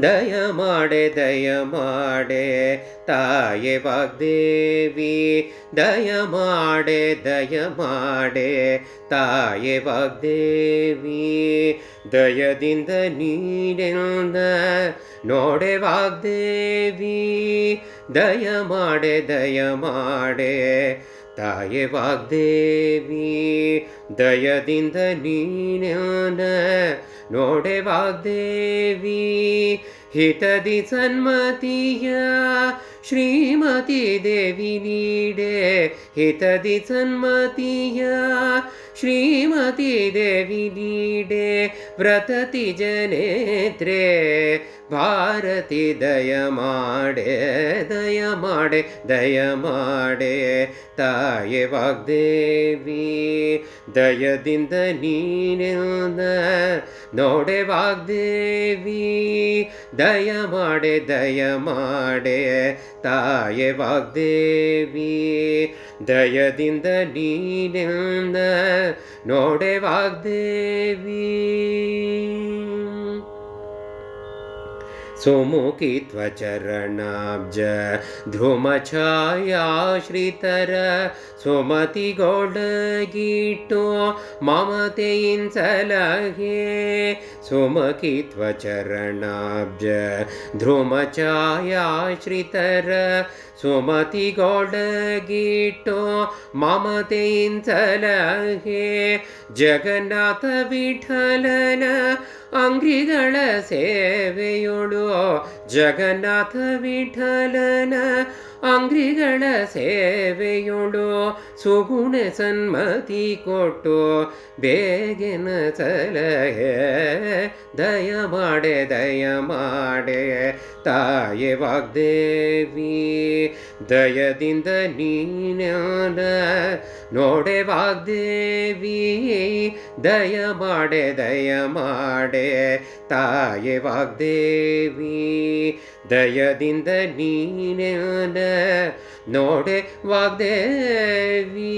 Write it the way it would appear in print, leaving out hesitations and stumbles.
ದಯ ಮಾಡೆ ತಾಯೆ ವಾಗ್ದೇವಿ, ದಯ ಮಾಡೆ ತಾಯೆ ವಾಗ್ದೇವಿ. ದಯದಿಂದ ನೀಡೆಂದ ನೋಡೆ ವಾಗ್ದೇವಿ, ದಯ ಮಾಡೆ ತಾಯೆ ವಾಗ್ದೇವಿ. ದಯದಿಂದ ನೀನೆನ ನೋಡೆ ವಾಗ್ದೇವಿ, ಹಿತದಿ ಸನ್ಮತಿಯ ಶ್ರೀಮತಿ ದೇವಿ ನೀಡೆ, ಹಿತದಿ ಸನ್ಮತಿಯ ಶ್ರೀಮತಿ ದೇವಿ ನೀಡೆ. ವ್ರತತಿ ಜನೇತ್ರೆ ಭಾರತಿ ದಯ ಮಾಡೆ ತಾಯೆ ವಾಗ್ದೇವಿ. ದಯದಿಂದ ನೀನೆಲ್ಲ ನೋಡೆ ವಾಗ್ದೇವಿ, ದಯ ಮಾಡೆ ತಾಯೆ ವಾಗ್ದೇವಿ. ದಯದಿಂದ ನೀನೆಲ್ಲ ನೋಡೆ ವಾಗ್ದೇವಿ. ಸುಮುಖಿ ತ್ವಚರಣಾಬ್ಜ ಧ್ರುಮಛಾಯಾಶ್ರಿತರ ಸುಮತಿಗೊಳಗಿಟ್ಟು ಮಮತೆಯಿನ್ಸಲಹೆ. ಸುಮುಖಿ ತ್ವಚರಣಾಬ್ಜ ಧ್ರುಮಛಾಯಾಶ್ರಿತರ ಸುಮತಿಗೊಳಗಿಟ್ಟು ಮಮತೆಯಿನ್ಸಲಹೆ. ಜಗನ್ನಾಥ ವಿಠಲನ ಅಂಗ್ರಿಗಳ ಸೇವೆಯೊಳು, ಜಗನ್ನಾಥ ವಿಠಲನ ಅಂಗ್ರಿಗಳ ಸೇವೆಯೊಳು ಸುಗುಣ ಸನ್ಮತಿ ಕೊಟ್ಟು ಬೇಗನ ಸಲಹೆ. ದಯ ಮಾಡೆ ತಾಯೆ ವಾಗ್ದೇವಿ. ದಯದಿಂದ ನೀನ ನೋಡೆ ವಾಗ್ದೇವಿ, ದಯ ಮಾಡೆ ತಾಯೆ ವಾಗ್ದೇವಿ. ದಯದಿಂದ ನೀನ ನೋಡೆ ವಾಗ್ದೇವಿ.